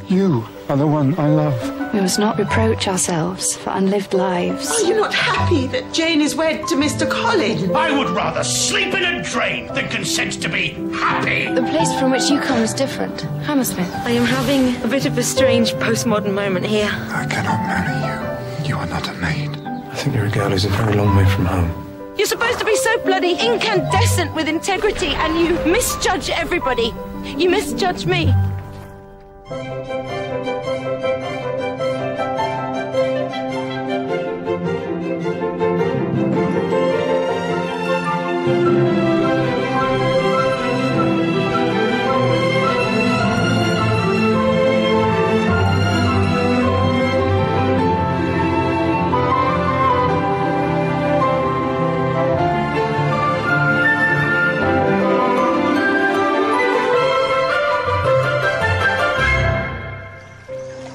You are the one I love. We must not reproach ourselves for unlived lives. Are you not happy that Jane is wed to Mr. Collins? I would rather sleep in a drain than consent to be happy. The place from which you come is different. Hammersmith. I am having a bit of a strange postmodern moment here. I cannot marry you. You are not a maid. I think you're a girl who's a very long way from home. You're supposed to be so bloody incandescent with integrity, and you misjudge everybody. You misjudge me.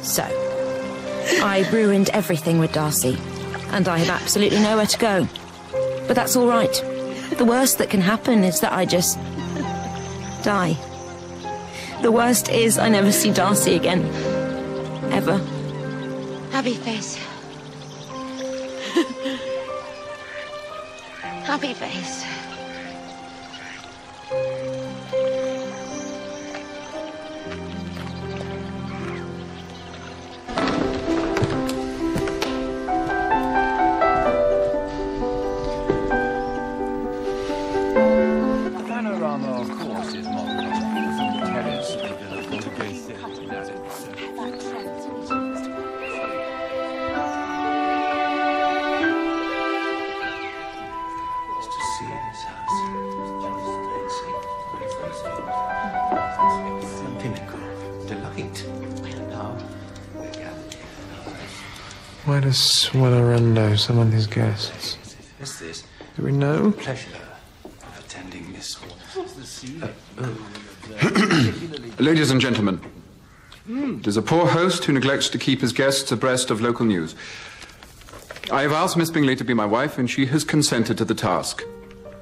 So, I ruined everything with Darcy, and I have absolutely nowhere to go. But that's all right. The worst that can happen is that I just die. The worst is I never see Darcy again. Ever. Happy face. Happy face. Where does Swillerendo summon his guests? What's this? Do we know? Pleasure of attending this one. Ladies and gentlemen, it is a poor host who neglects to keep his guests abreast of local news. I have asked Miss Bingley to be my wife, and she has consented to the task.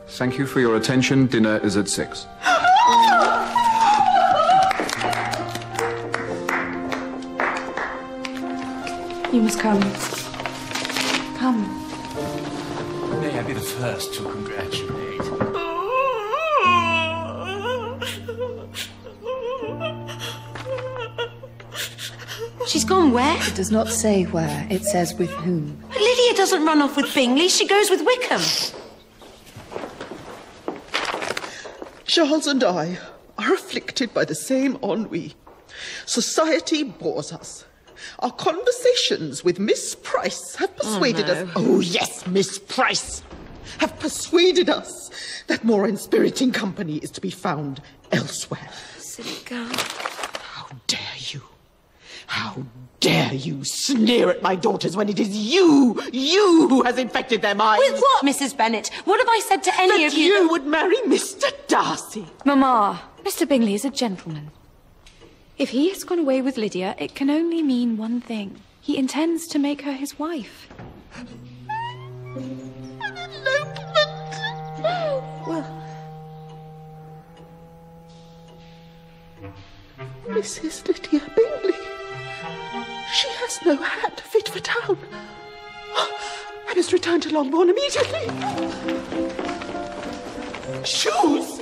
Thank you for your attention. Dinner is at 6. You must come. Come. May I be the first to congratulate? She's gone where? It does not say where. It says with whom. But Lydia doesn't run off with Bingley. She goes with Wickham. Charles and I are afflicted by the same ennui. Society bores us. Our conversations with Miss Price have persuaded us... Oh, yes, Miss Price! Have persuaded us that more inspiriting company is to be found elsewhere. Silly girl. How dare you? How dare you sneer at my daughters when it is you who has infected their minds? With what, Mrs. Bennet? What have I said to any of you? That you would marry Mr. Darcy. Mamma, Mr. Bingley is a gentleman. If he has gone away with Lydia, it can only mean one thing. He intends to make her his wife. An elopement! Well, Mrs. Lydia Bingley. She has no hat fit for town. I must return to Longbourn immediately. Shoes!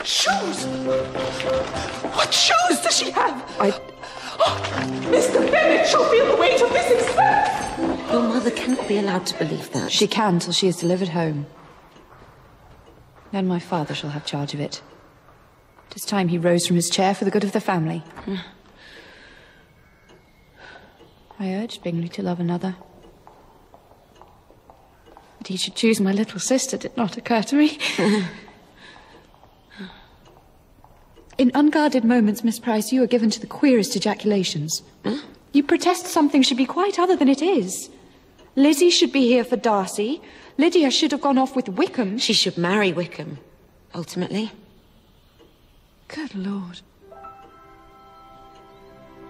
Shoes! What shoes does she have? Mr. Bennet shall feel the weight of this expense! Your mother cannot be allowed to believe that. she can till she is delivered home. Then my father shall have charge of it. It is time he rose from his chair for the good of the family. I urged Bingley to love another. That he should choose my little sister did not occur to me. In unguarded moments, Miss Price, you are given to the queerest ejaculations. You protest something should be quite other than it is. Lizzie should be here for Darcy. Lydia should have gone off with Wickham. She should marry Wickham, ultimately. Good Lord.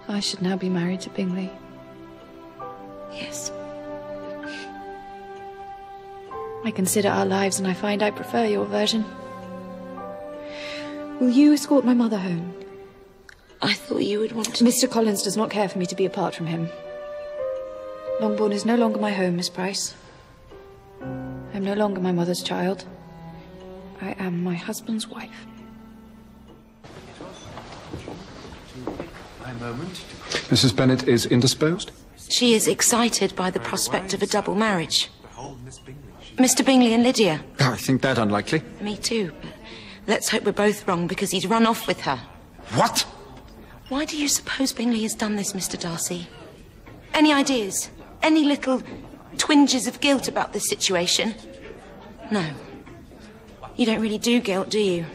I should now be married to Bingley. Yes. I consider our lives and I find I prefer your version. Will you escort my mother home? I thought you would want to... Mr. Collins does not care for me to be apart from him. Longbourn is no longer my home, Miss Price. I am no longer my mother's child. I am my husband's wife. Mrs. Bennet is indisposed? She is excited by the prospect of a double marriage. Mr. Bingley and Lydia. I think that unlikely. Me too, but let's hope we're both wrong because he's run off with her. What? Why do you suppose Bingley has done this, Mr. Darcy? Any ideas? Any little twinges of guilt about this situation? No. You don't really do guilt, do you?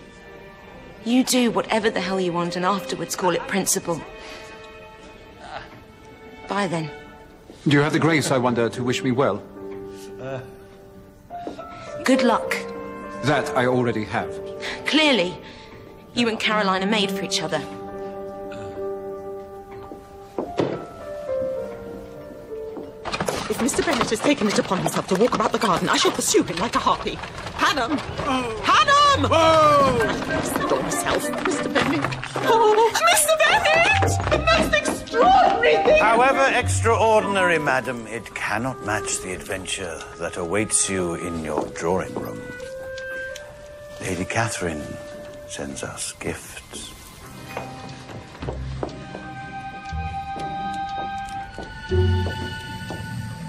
You do whatever the hell you want and afterwards call it principle. Bye then. Do you have the grace, I wonder, to wish me well? Good luck. That I already have. Clearly, you and Caroline are made for each other. If Mr. Bennet has taken it upon himself to walk about the garden, I shall pursue him like a harpy. Hannam! Oh. Hannam! Oh! Stop myself, Mr. Bennet. Oh, Mr. Bennet! The most extraordinary thing! However extraordinary, madam, it cannot match the adventure that awaits you in your drawing room. Lady Catherine sends us gifts.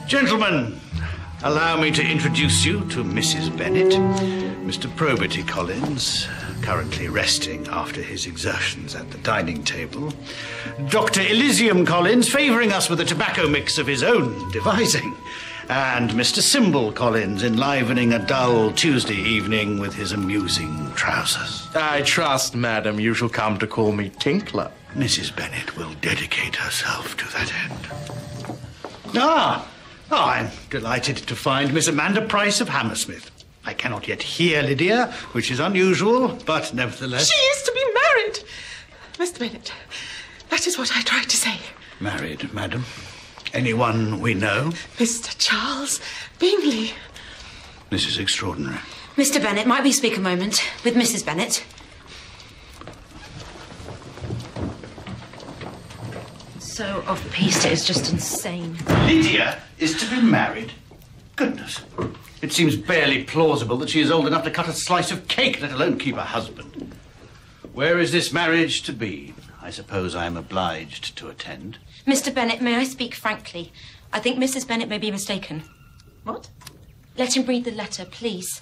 Gentlemen, allow me to introduce you to Mrs. Bennet, Mr. Probity Collins, currently resting after his exertions at the dining table, Dr. Elysium Collins, favouring us with a tobacco mix of his own devising, and Mr. Symbol Collins, enlivening a dull Tuesday evening with his amusing trousers. I trust, madam, you shall come to call me Tinkler. Mrs. Bennet will dedicate herself to that end. I'm delighted to find Miss Amanda Price of Hammersmith. I cannot yet hear Lydia, which is unusual, but nevertheless... She is to be married! Mr. Bennet, that is what I tried to say. Married, madam? Anyone we know? Mr. Charles Bingley. This is extraordinary. Mr. Bennet, might we speak a moment with Mrs. Bennet? So off-piste, it's just insane. Lydia is to be married? Goodness. It seems barely plausible that she is old enough to cut a slice of cake, let alone keep a husband. Where is this marriage to be? I suppose I am obliged to attend. Mr. Bennet, may I speak frankly? I think Mrs. Bennet may be mistaken. What? Let him read the letter, please.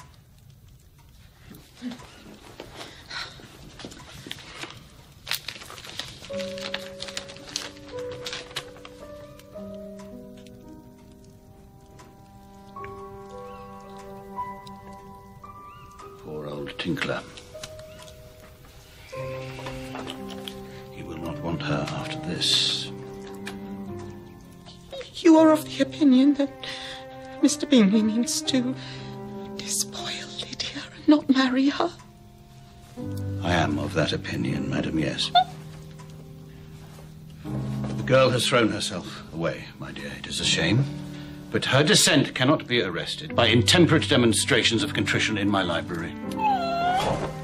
Poor old Tinkler. He will not want her after this. You are of the opinion that Mr. Bingley means to despoil Lydia and not marry her? I am of that opinion, madam, yes. The girl has thrown herself away, my dear. It is a shame. But her dissent cannot be arrested by intemperate demonstrations of contrition in my library.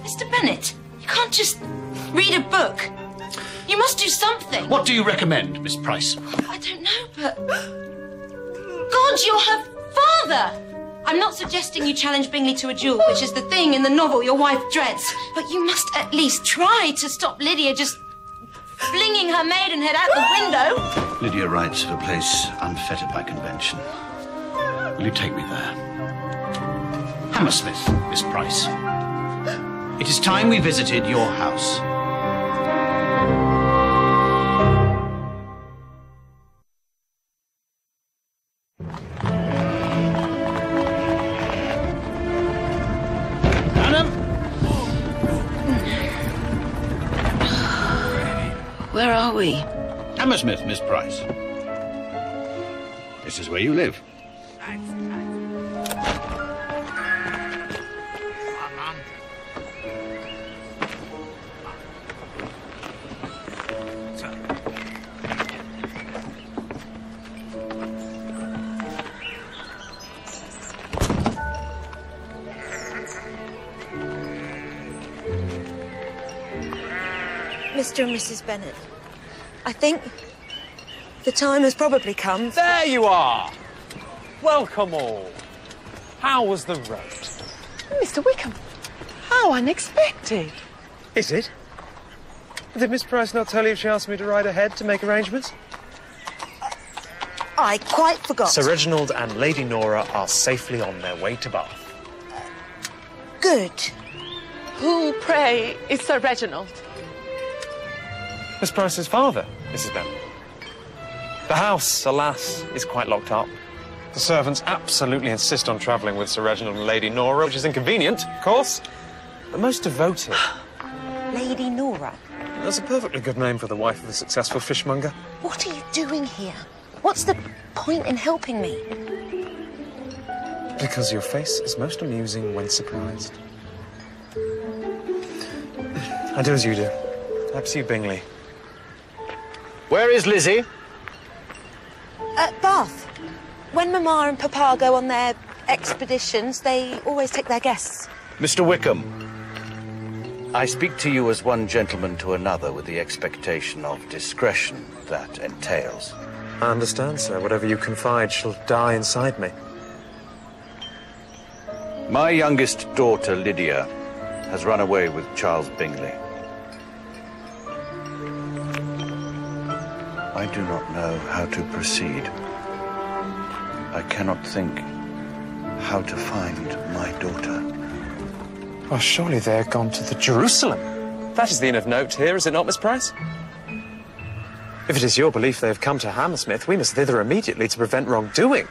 Mr. Bennet, you can't just read a book. You must do something. What do you recommend, Miss Price? I don't know, but... God, you're her father! I'm not suggesting you challenge Bingley to a duel, which is the thing in the novel your wife dreads. But you must at least try to stop Lydia just flinging her maidenhead out the window. Lydia writes of a place unfettered by convention. Will you take me there? Hammersmith, Miss Price. It is time we visited your house. Madam? Where are we? Hammersmith, Miss Price. This is where you live. Mr. Mr. and Mrs. Bennet. I think the time has probably come. There you are! Welcome all. How was the road? Mr. Wickham, how unexpected. Is it? Did Miss Price not tell you she asked me to ride ahead to make arrangements? I quite forgot. Sir Reginald and Lady Nora are safely on their way to Bath. Good. Who, pray, is Sir Reginald? Miss Price's father, Mrs. Bennet. The house, alas, is quite locked up. The servants absolutely insist on travelling with Sir Reginald and Lady Nora, which is inconvenient, of course, but most devoted. Lady Nora? That's a perfectly good name for the wife of a successful fishmonger. What are you doing here? What's the point in helping me? Because your face is most amusing when surprised. I do as you do. Perhaps you, Bingley. Where is Lizzie? At Bath. When Mamma and Papa go on their expeditions, they always take their guests. Mr. Wickham, I speak to you as one gentleman to another with the expectation of discretion that entails. I understand, sir. Whatever you confide shall die inside me. My youngest daughter, Lydia, has run away with Charles Bingley. I do not know how to proceed. I cannot think how to find my daughter. Oh, surely they're gone to the Jerusalem. That is the inn of note here, is it not, Miss Price? If it is your belief they have come to Hammersmith, we must thither immediately to prevent wrongdoing.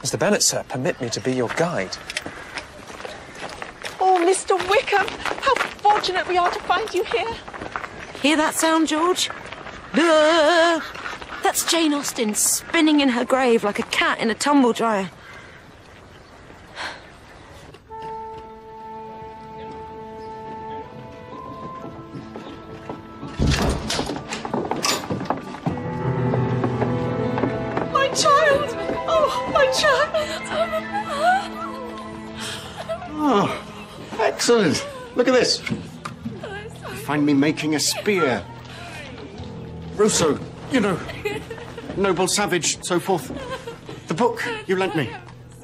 Mr. Bennet, sir, permit me to be your guide. Oh, Mr. Wickham, how fortunate we are to find you here. Hear that sound, George? That's Jane Austen spinning in her grave like a cat in a tumble dryer. My child! Oh, my child! Oh, excellent. Look at this. Find me making a spear. Rousseau, you know, noble savage, so forth. The book you lent me.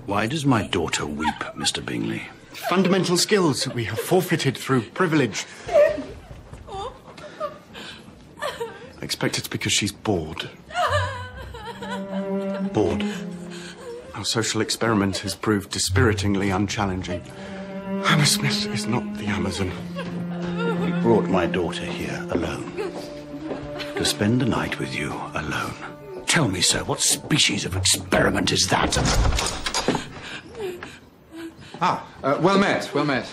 Why does my daughter weep, Mr. Bingley? Fundamental skills we have forfeited through privilege. I expect it's because she's bored. Bored. Our social experiment has proved dispiritingly unchallenging. Hammersmith is not the Amazon. We brought my daughter here alone. To spend the night with you alone. Tell me, sir, what species of experiment is that? Well met, well met.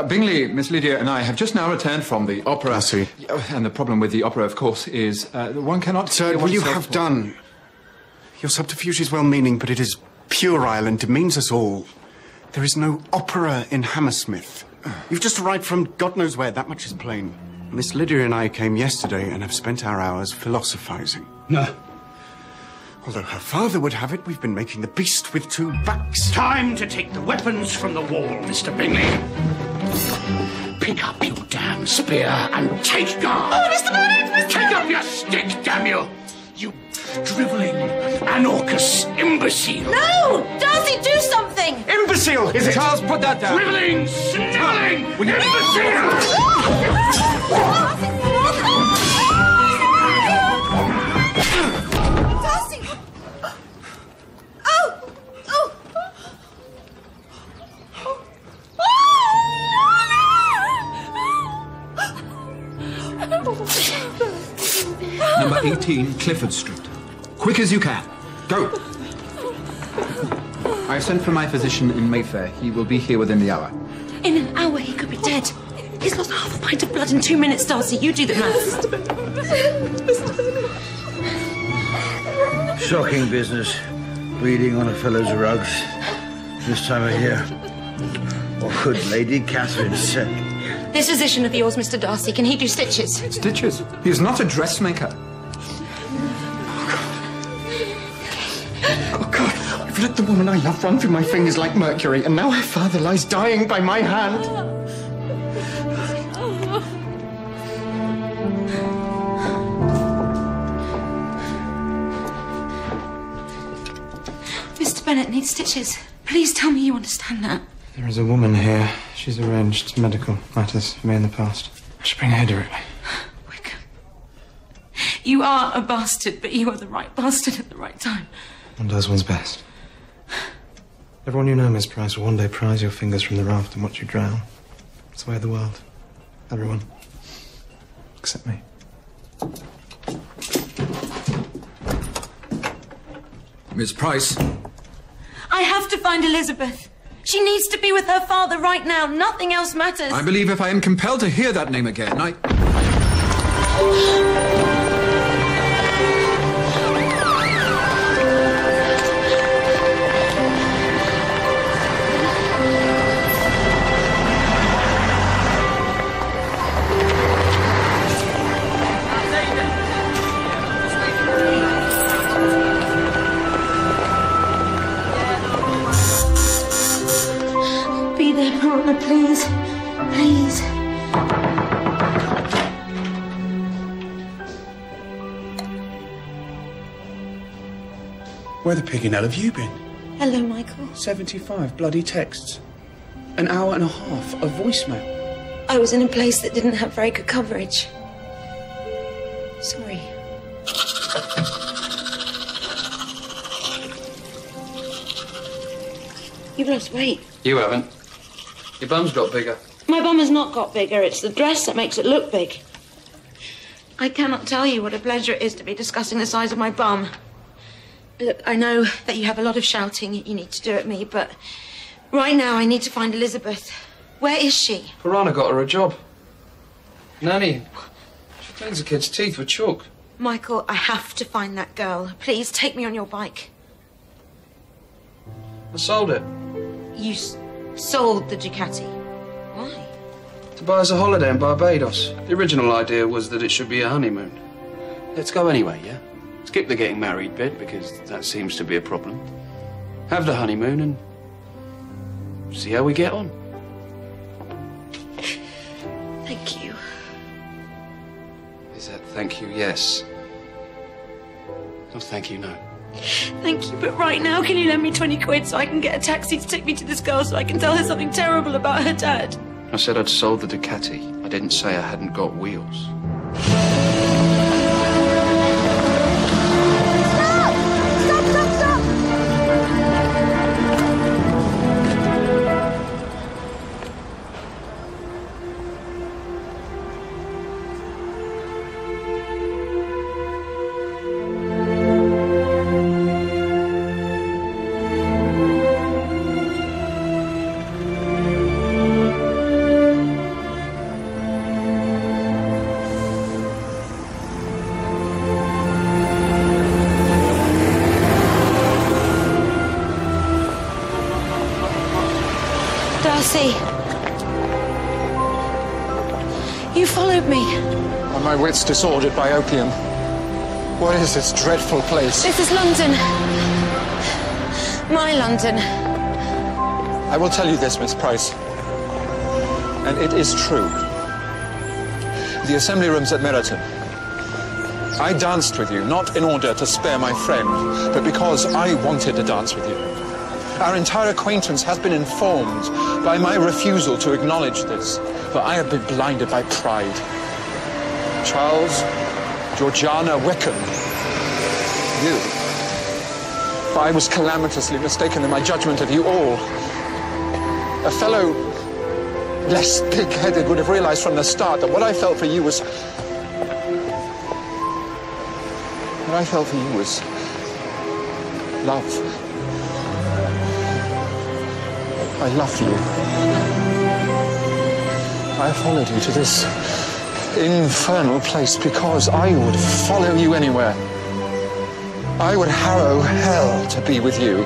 Bingley, Miss Lydia and I have just now returned from the opera. I see. And the problem with the opera, of course, is one cannot... Sir, will you have done? Your subterfuge is well-meaning, but it is puerile and demeans us all. There is no opera in Hammersmith. You've just arrived from God knows where, that much is plain. Miss Lydia and I came yesterday and have spent our hours philosophizing. No. Although her father would have it, we've been making the beast with two backs. Time to take the weapons from the wall, Mr. Bingley. Pick up your damn spear and take guard. Oh, Mr. Bennet! Take up your stick, damn you! You drivelling, anorcus imbecile! No! Darcy, do something! Imbecile, is it? Charles, put that down! Drivelling, snivelling, imbecile! Darcy! Oh! Oh! Number 18, Clifford Street. Quick as you can. Go. I sent for my physician in Mayfair. He will be here within the hour. In an hour, he could be dead. He's lost half a pint of blood in 2 minutes, Darcy. You do the maths. Shocking business. Bleeding on a fellow's rugs. This time of year. What could Lady Catherine say? This physician of yours, Mr. Darcy, can he do stitches? Stitches? He is not a dressmaker. Oh, God. I've let the woman I love run through my fingers like mercury, and now her father lies dying by my hand. Bennett needs stitches. Please tell me you understand that. There is a woman here. She's arranged medical matters for me in the past. I should bring her directly. Wickham. You are a bastard, but you are the right bastard at the right time. One does one's best. Everyone you know, Miss Price, will one day prise your fingers from the raft and watch you drown. It's the way of the world. Everyone. Except me. Miss Price. I have to find Elizabeth. She needs to be with her father right now. Nothing else matters. I believe if I am compelled to hear that name again, Be there, partner, please. Please. Where the pig in hell have you been? Hello, Michael. 75 bloody texts. An hour and a half of voicemail. I was in a place that didn't have very good coverage. Sorry. You've lost weight. You haven't. Your bum's got bigger. My bum has not got bigger. It's the dress that makes it look big. I cannot tell you what a pleasure it is to be discussing the size of my bum. Look, I know that you have a lot of shouting you need to do at me, but right now I need to find Elizabeth. Where is she? Piranha got her a job. Nanny. She cleans the kids' teeth with chalk. Michael, I have to find that girl. Please, take me on your bike. I sold it. You sold the Ducati. Why? To buy us a holiday in Barbados. The original idea was that it should be a honeymoon. Let's go anyway, yeah? Skip the getting married bit, because that seems to be a problem. Have the honeymoon and see how we get on. Thank you. Is that thank you, yes? Or thank you, no? Thank you, but right now, can you lend me 20 quid so I can get a taxi to take me to this girl so I can tell her something terrible about her dad? I said I'd sold the Ducati. I didn't say I hadn't got wheels. Darcy. You followed me. Are my wits disordered by opium? What is this dreadful place? This is London. My London. I will tell you this, Miss Price. And it is true. The assembly room's at Meriton. I danced with you, not in order to spare my friend, but because I wanted to dance with you. Our entire acquaintance has been informed by my refusal to acknowledge this, for I have been blinded by pride. Charles, Georgiana Wickham, you. For I was calamitously mistaken in my judgment of you all. A fellow less big-headed would have realized from the start that what I felt for you was... What I felt for you was love. I love you. I followed you to this infernal place because I would follow you anywhere. I would harrow hell to be with you.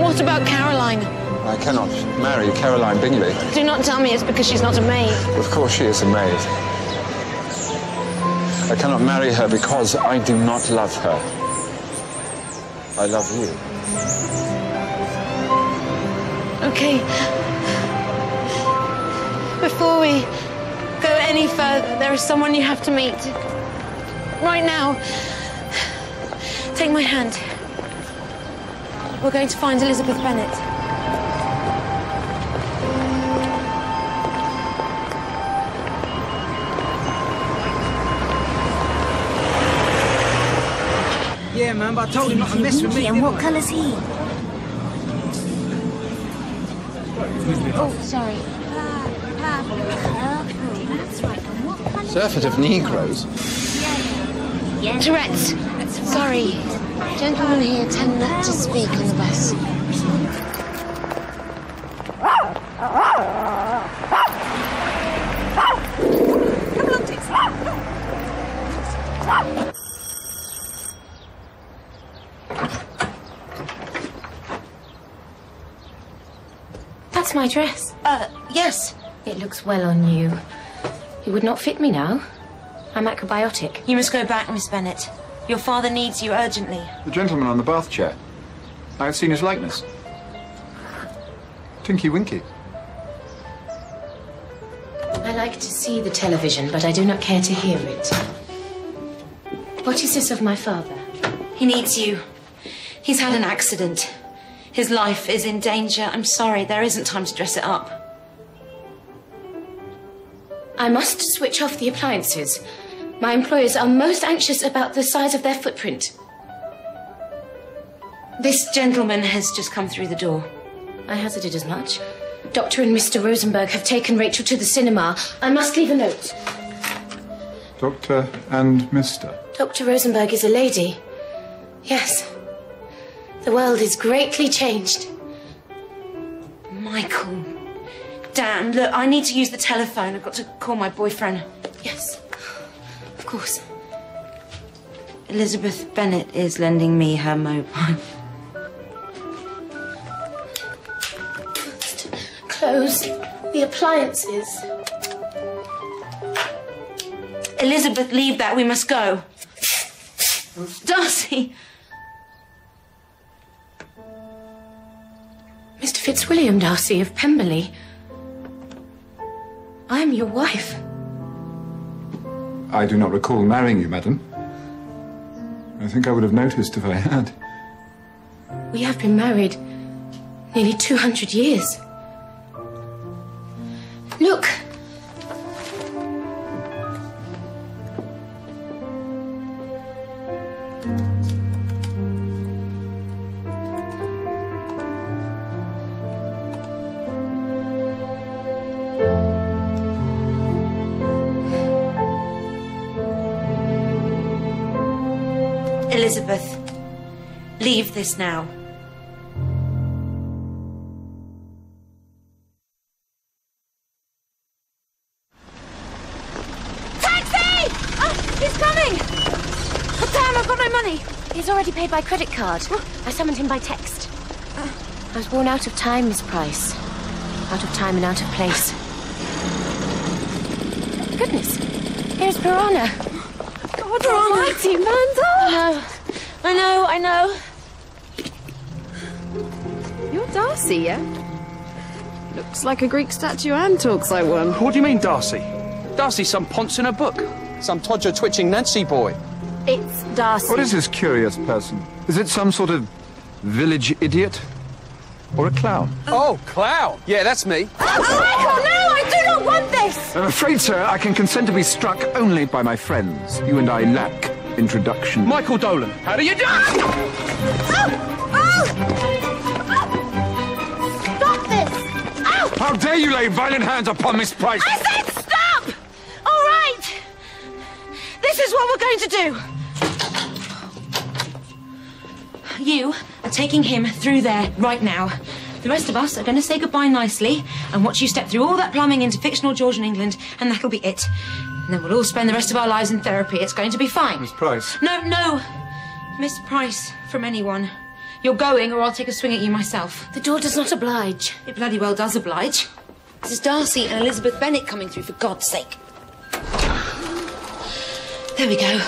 What about Caroline? I cannot marry Caroline Bingley. Do not tell me it's because she's not a maid. Of course she is a maid. I cannot marry her because I do not love her. I love you. Okay. Before we go any further, there is someone you have to meet. Right now. Take my hand. We're going to find Elizabeth Bennet. Yeah, man, but I told him not to mess with me. And what colour's he? Oh, sorry. That's right. And what colour? Surfeit of Negroes. Tourette's. Sorry. Gentlemen here tend not to speak on the bus. That's my dress. Yes. It looks well on you. It would not fit me now. I'm acrobiotic. You must go back, Miss Bennet. Your father needs you urgently. The gentleman on the bath chair. I have seen his likeness. Tinky Winky. I like to see the television, but I do not care to hear it. What is this of my father? He needs you. He's had an accident. His life is in danger. I'm sorry, there isn't time to dress it up. I must switch off the appliances. My employers are most anxious about the size of their footprint. This gentleman has just come through the door. I hazarded as much. Dr. and Mr. Rosenberg have taken Rachel to the cinema. I must leave a note. Dr. and Mr. Dr. Rosenberg is a lady. Yes. The world is greatly changed. Michael. Damn, look, I need to use the telephone. I've got to call my boyfriend. Yes. Of course. Elizabeth Bennet is lending me her mobile. Close the appliances. Elizabeth, leave that. We must go. Darcy! Mr. Fitzwilliam Darcy of Pemberley. I am your wife. I do not recall marrying you, madam. I think I would have noticed if I had. We have been married nearly 200 years. Look! Elizabeth, leave this now. Taxi! He's coming! Oh, damn, I've got no money. He's already paid by credit card. I summoned him by text. I was born out of time, Miss Price. Out of time and out of place. Goodness, here's Piranha. God almighty, Amanda! I know. You're Darcy, yeah? Looks like a Greek statue and talks like one. What do you mean, Darcy? Darcy's some ponce in a book. Some todger-twitching Nancy boy. It's Darcy. What is this curious person? Is it some sort of village idiot? Or a clown? Oh, clown! Yeah, that's me. Michael, no! I do not want this! I'm afraid, sir, I can consent to be struck only by my friends. You and I lack introduction. Michael Dolan, how do you do? Stop this! Ow! How dare you lay violent hands upon Miss Price? I said stop! All right! This is what we're going to do. You are taking him through there right now. The rest of us are going to say goodbye nicely and watch you step through all that plumbing into fictional Georgian England, and that'll be it. And then we'll all spend the rest of our lives in therapy. It's going to be fine. Miss Price. No. Miss Price from anyone. You're going, or I'll take a swing at you myself. The door does not oblige. It bloody well does oblige. This is Darcy and Elizabeth Bennet coming through, for God's sake. There we go.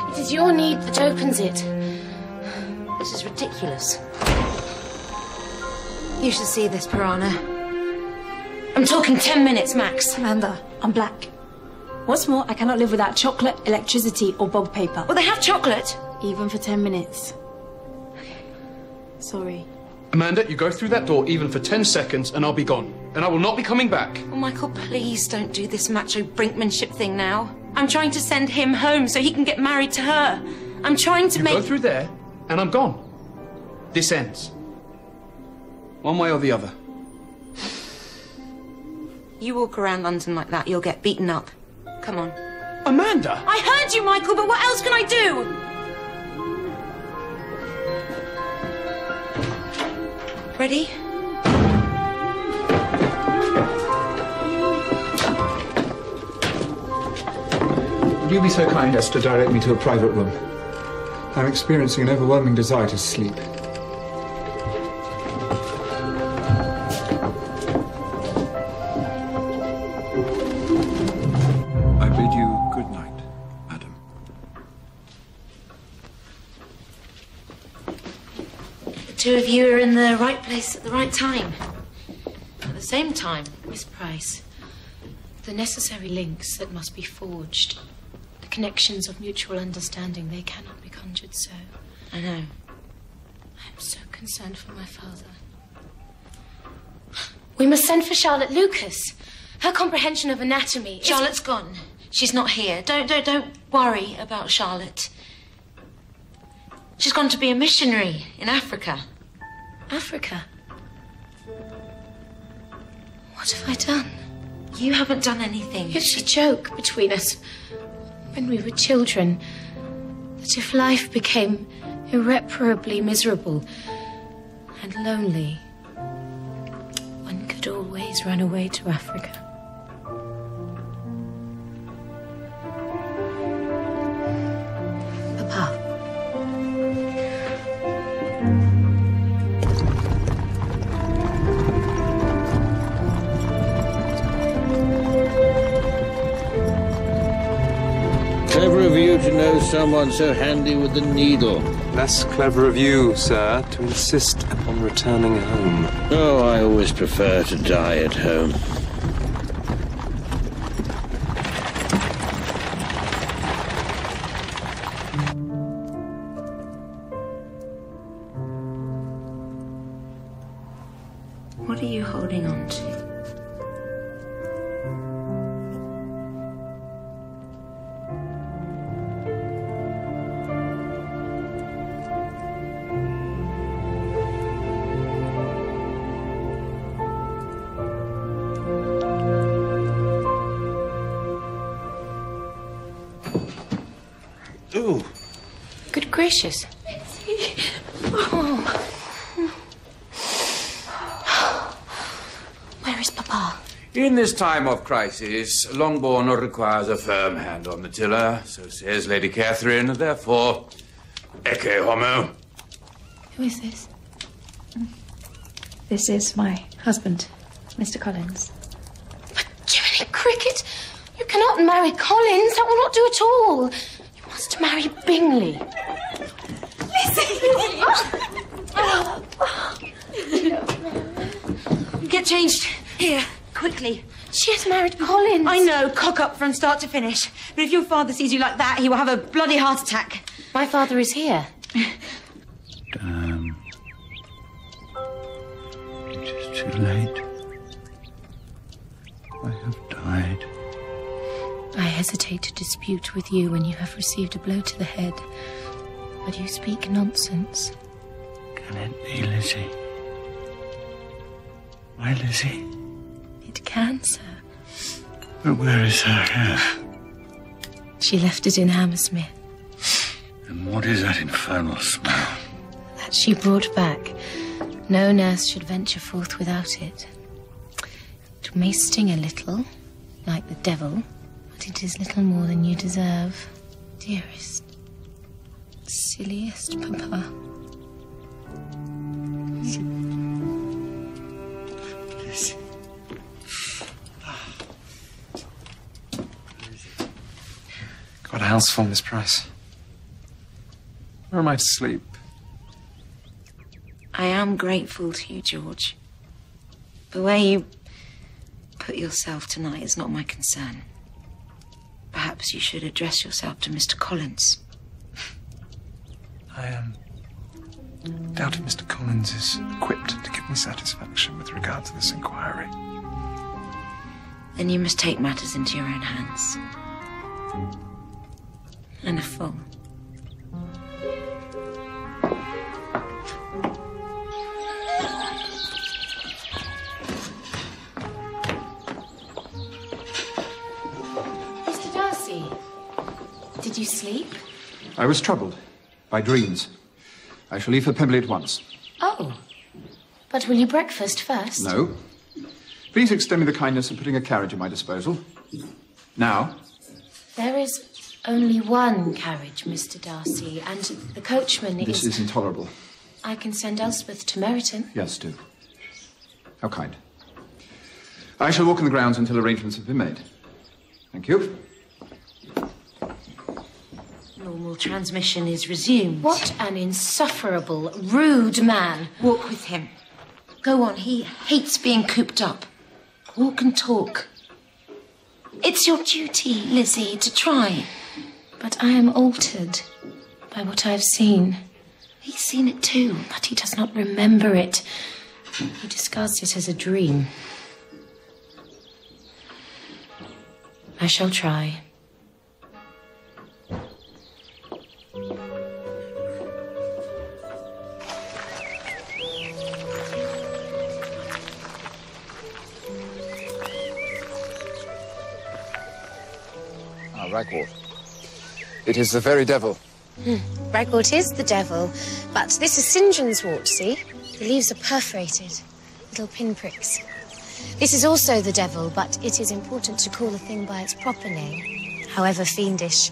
It is your need that opens it. This is ridiculous. You should see this, Piranha. I'm talking 10 minutes, max. Amanda, I'm black. What's more, I cannot live without chocolate, electricity, or bog paper. Well, they have chocolate. Even for 10 minutes. Sorry. Amanda, you go through that door even for 10 seconds and I'll be gone. And I will not be coming back. Oh, Michael, please don't do this macho brinkmanship thing now. I'm trying to send him home so he can get married to her. I'm trying to You go through there and I'm gone. This ends. One way or the other. You walk around London like that, you'll get beaten up. Come on. Amanda! I heard you, Michael, but what else can I do? Ready? Would you be so kind as to direct me to a private room? I'm experiencing an overwhelming desire to sleep. I bid you good night, madam. The two of you are in the right place at the right time. At the same time, Miss Price, the necessary links that must be forged, the connections of mutual understanding, they cannot be conjured so. I know. I am so concerned for my father. We must send for Charlotte Lucas. Her comprehension of anatomy. Charlotte's gone. She's not here. Don't worry about Charlotte. She's gone to be a missionary in Africa. Africa? What have I done? You haven't done anything. It's a joke between us when we were children that if life became irreparably miserable and lonely, one could always run away to Africa. Papa. Clever of you to know someone so handy with the needle. Less clever of you, sir, to insist upon returning home. Oh, I always prefer to die at home. What are you holding on to? Ooh. Good gracious. Oh. Where is Papa? In this time of crisis, Longbourn requires a firm hand on the tiller, so says Lady Catherine. Therefore, ecce homo. Who is this? This is my husband, Mr. Collins. But Jiminy Cricket, you cannot marry Collins. That will not do at all. You must marry Bingley. Get changed. Here, quickly. She has married Collins. I know, cock up from start to finish. But if your father sees you like that, he will have a bloody heart attack. My father is here. Damn. It is too late. I have died. I hesitate to dispute with you when you have received a blow to the head, but you speak nonsense. Can it be Lizzie? My Lizzie? It can, sir. But where is her hair? She left it in Hammersmith. And what is that infernal smell? That she brought back. No nurse should venture forth without it. It may sting a little, like the devil, but it is little more than you deserve. Dearest, silliest Papa. Got a house full, Miss Price. Where am I to sleep? I am grateful to you, George. But where you put yourself tonight is not my concern. Perhaps you should address yourself to Mr. Collins. I doubt if Mr. Collins is equipped to give me satisfaction with regard to this inquiry. Then you must take matters into your own hands. And a full. Mr. Darcy, did you sleep? I was troubled by dreams. I shall leave for Pemberley at once. Oh, but will you breakfast first? No. Please extend me the kindness of putting a carriage at my disposal. Now. There is only one carriage, Mr. Darcy, and the coachman is... This is intolerable. I can send Elspeth to Meryton. Yes, do. How kind. I shall walk in the grounds until arrangements have been made. Thank you. Normal transmission is resumed. What an insufferable, rude man. Walk with him. Go on, he hates being cooped up. Walk and talk. It's your duty, Lizzie, to try. But I am altered by what I've seen. He's seen it too. But he does not remember it. He discards it as a dream. I shall try. Ragwort. It is the very devil. Ragwort is the devil, but this is St. John's wort, see? The leaves are perforated, little pinpricks. This is also the devil, but it is important to call a thing by its proper name, however fiendish.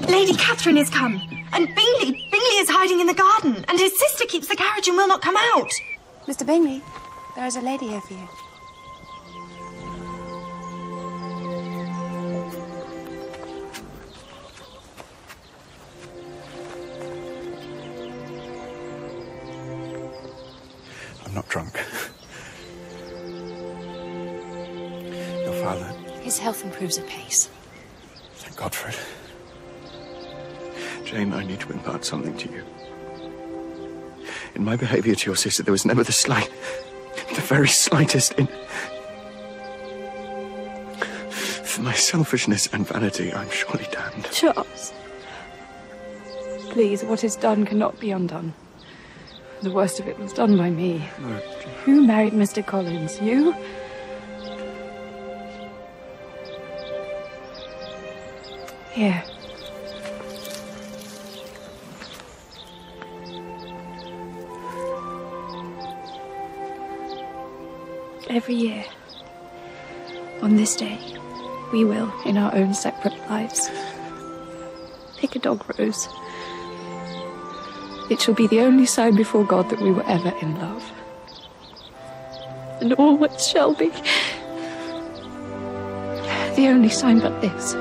Lady Catherine is come, and Bingley is hiding in the garden, and his sister keeps the carriage and will not come out. Mr. Bingley, there is a lady here for you. I'm not drunk. Your father... His health improves apace. Thank God for it. Jane, I need to impart something to you. In my behaviour to your sister, there was never the very slightest For my selfishness and vanity, I'm surely damned. Charles. Please, what is done cannot be undone. The worst of it was done by me. No. Who married Mr. Collins? You? Here. Every year, on this day, we will, in our own separate lives, pick a dog rose. It shall be the only sign before God that we were ever in love. And always shall be. The only sign but this.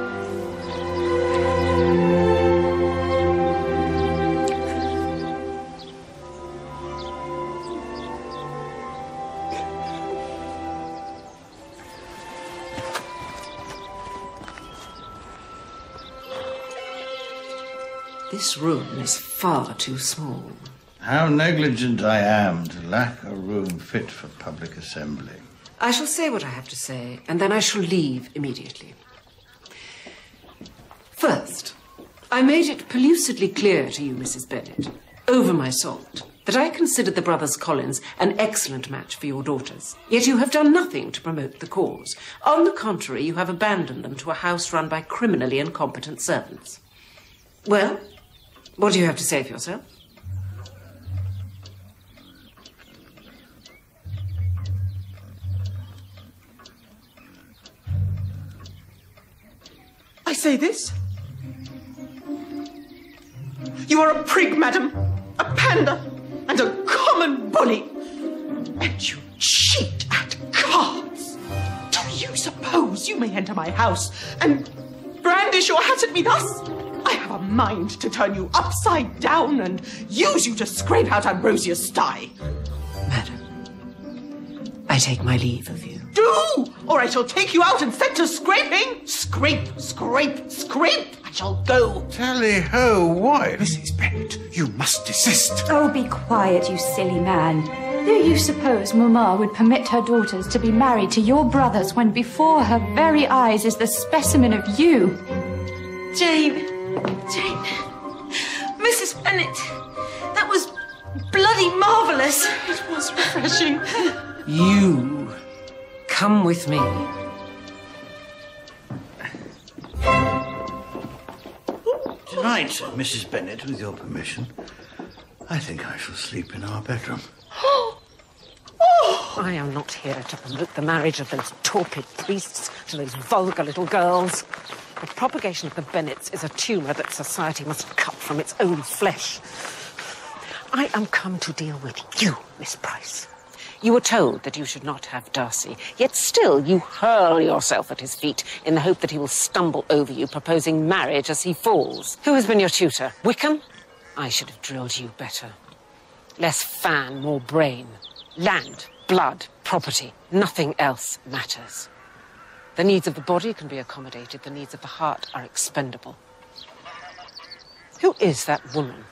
This room is far too small. How negligent I am to lack a room fit for public assembly. I shall say what I have to say, and then I shall leave immediately. First, I made it pellucidly clear to you, Mrs. Bennet, over my salt, that I considered the brothers Collins an excellent match for your daughters. Yet you have done nothing to promote the cause. On the contrary, you have abandoned them to a house run by criminally incompetent servants. Well, what do you have to say for yourself? I say this. You are a prig, madam, a pander, and a common bully. And you cheat at cards. Do you suppose you may enter my house and brandish your hat at me thus? I have a mind to turn you upside down and use you to scrape out Ambrosia's sty. Madam, I take my leave of you. Do! Or I shall take you out and set to scraping. Scrape, scrape, scrape. I shall go. Tally-ho, why? Mrs. Bennet, you must desist. Oh, be quiet, you silly man. Do you suppose Mamma would permit her daughters to be married to your brothers when before her very eyes is the specimen of you? Jane. Mrs. Bennet. That was bloody marvellous. It was refreshing. You come with me. Tonight, Mrs. Bennet, with your permission, I think I shall sleep in our bedroom. I am not here to promote the marriage of those torpid priests to those vulgar little girls. The propagation of the Bennets is a tumour that society must cut from its own flesh. I am come to deal with you, Miss Price. You were told that you should not have Darcy, yet still you hurl yourself at his feet in the hope that he will stumble over you, proposing marriage as he falls. Who has been your tutor? Wickham? I should have drilled you better. Less fan, more brain. Land, blood, property. Nothing else matters. The needs of the body can be accommodated. The needs of the heart are expendable. Who is that woman?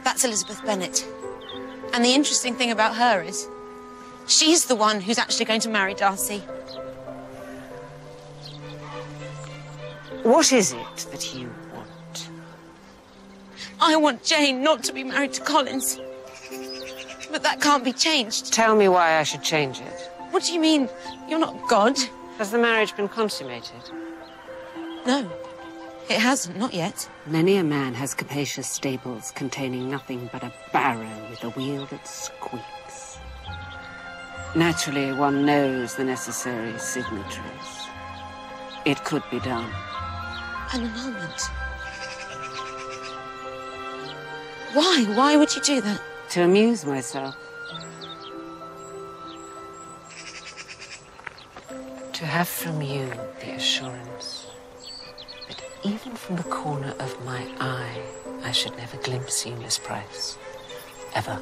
That's Elizabeth Bennet. And the interesting thing about her is she's the one who's actually going to marry Darcy. What is it that you want? I want Jane not to be married to Collins. But that can't be changed. Tell me why I should change it. What do you mean? You're not God. Has the marriage been consummated? No, it hasn't, not yet. Many a man has capacious stables containing nothing but a barrow with a wheel that squeaks. Naturally, one knows the necessary signatories. It could be done. An annulment. Why? Why would you do that? To amuse myself. To have from you the assurance that even from the corner of my eye, I should never glimpse you, Miss Price. Ever.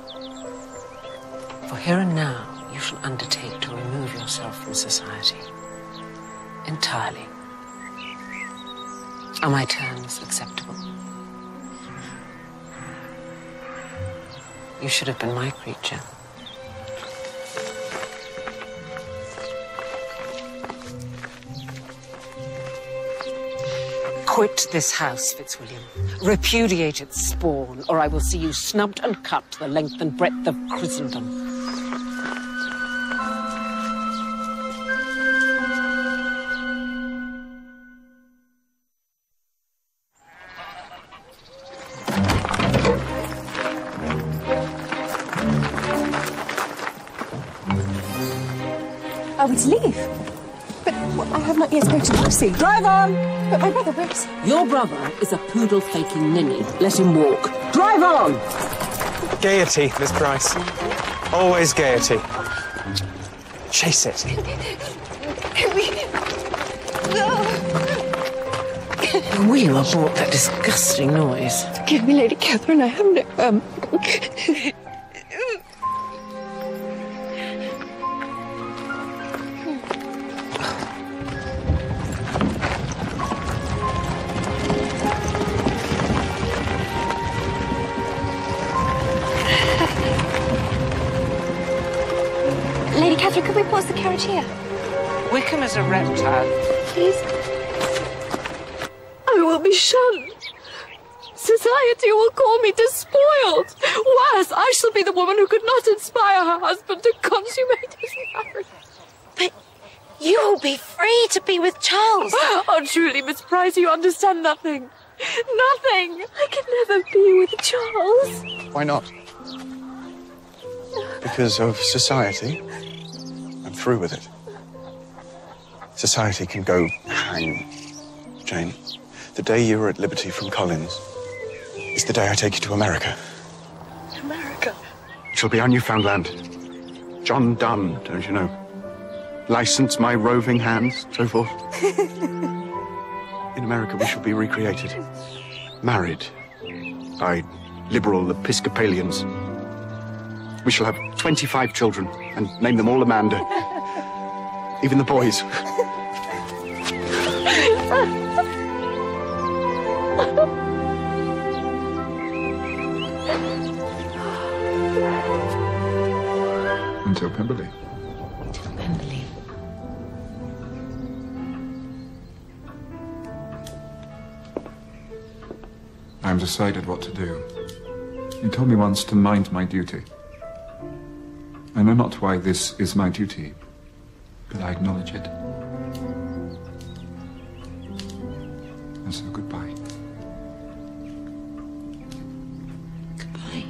For here and now, you shall undertake to remove yourself from society. Entirely. Are my terms acceptable? You should have been my creature. Quit this house, Fitzwilliam. Repudiate its spawn, or I will see you snubbed and cut to the length and breadth of Christendom. Are we to leave? But I have not yet spoken to Darcy. Drive on! But my brother, where is he? Your brother is a poodle-faking ninny. Let him walk. Drive on! Gaiety, Miss Price. Always gaiety. Chase it. Will you abort that disgusting noise? Forgive me, Lady Catherine, I have no, Lady Catherine, could we pause the carriage here? Wickham is a reptile. Please. I will be shunned. Society will call me despoiled. Worse, I shall be the woman who could not inspire her husband to consummate his marriage. But you will be free to be with Charles. Oh, truly, Miss Price, you understand nothing. Nothing. I can never be with Charles. Why not? Because of society? I'm through with it. Society can go hang, Jane. The day you are at liberty from Collins is the day I take you to America. America? It shall be our Newfoundland. John Donne, don't you know? License my roving hands, so forth. In America, we shall be recreated. Married by liberal Episcopalians. We shall have 25 children and name them all Amanda. Even the boys. Until Pemberley. Till Pemberley. I'm decided what to do. You told me once to mind my duty. I know not why this is my duty, but I acknowledge it. And so goodbye. Goodbye.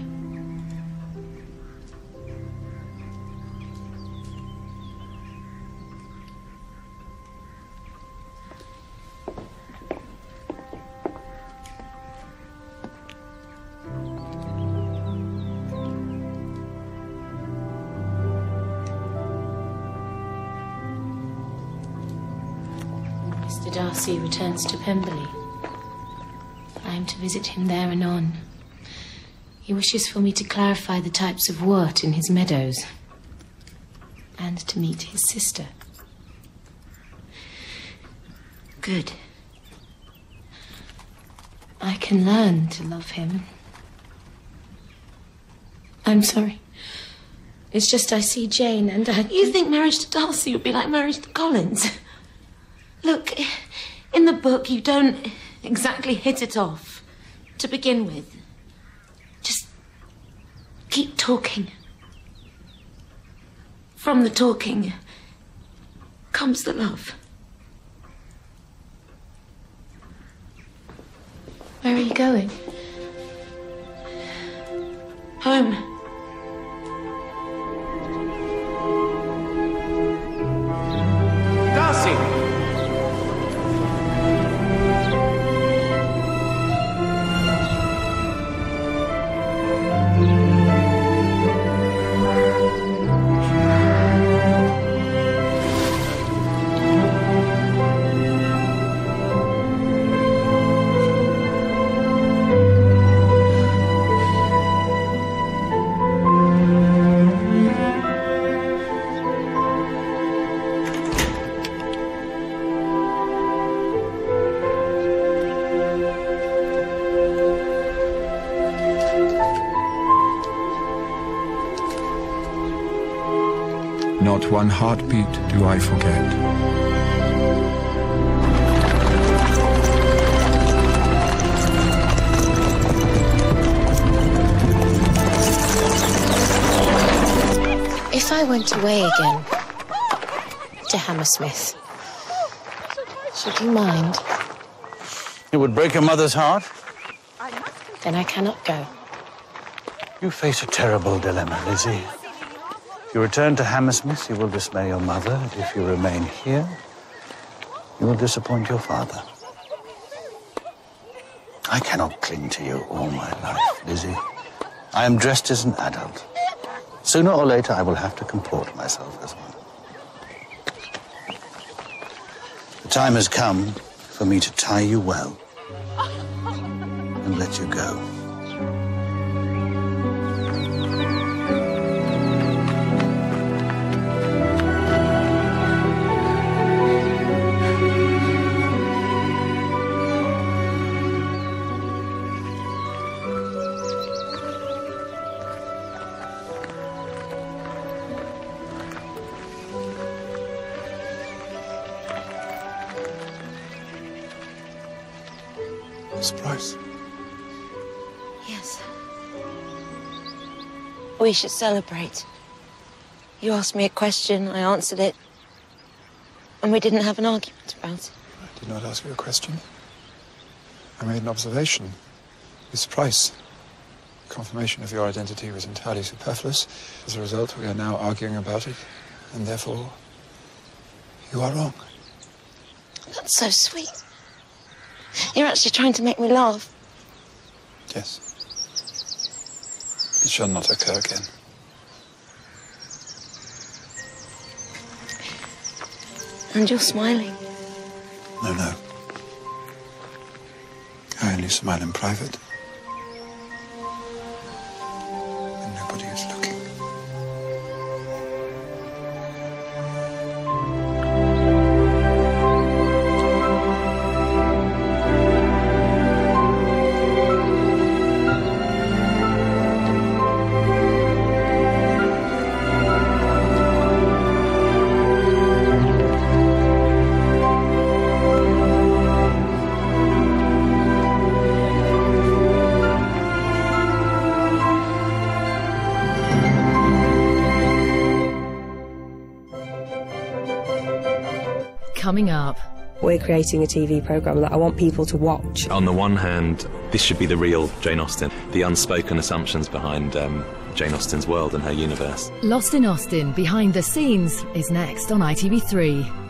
Mr. Darcy returns to Pemberley. I am to visit him there anon. He wishes for me to clarify the types of wort in his meadows, and to meet his sister. Good. I can learn to love him. I'm sorry. It's just I see Jane and I... You think marriage to Darcy would be like marriage to Collins? Look, in the book you don't exactly hit it off to begin with. Just keep talking. From the talking comes the love. Where are you going? Home. Darcy! Not one heartbeat do I forget. If I went away again to Hammersmith, should you mind? It would break your mother's heart. Then I cannot go. You face a terrible dilemma, Lizzie. If you return to Hammersmith, you will dismay your mother. If you remain here, you will disappoint your father. I cannot cling to you all my life, Lizzie. I am dressed as an adult. Sooner or later, I will have to comport myself as one. The time has come for me to tie you well and let you go. Miss Price. Yes. We should celebrate. You asked me a question, I answered it, and we didn't have an argument about it. I did not ask you a question. I made an observation. Miss Price, confirmation of your identity was entirely superfluous. As a result, we are now arguing about it, and therefore, you are wrong. That's so sweet. You're actually trying to make me laugh. Yes. It shall not occur again. And you're smiling. No, no. I only smile in private. When nobody is looking. coming up. We're creating a TV programme that I want people to watch. On the one hand, this should be the real Jane Austen, the unspoken assumptions behind Jane Austen's world and her universe. Lost in Austen, Behind the Scenes, is next on ITV3.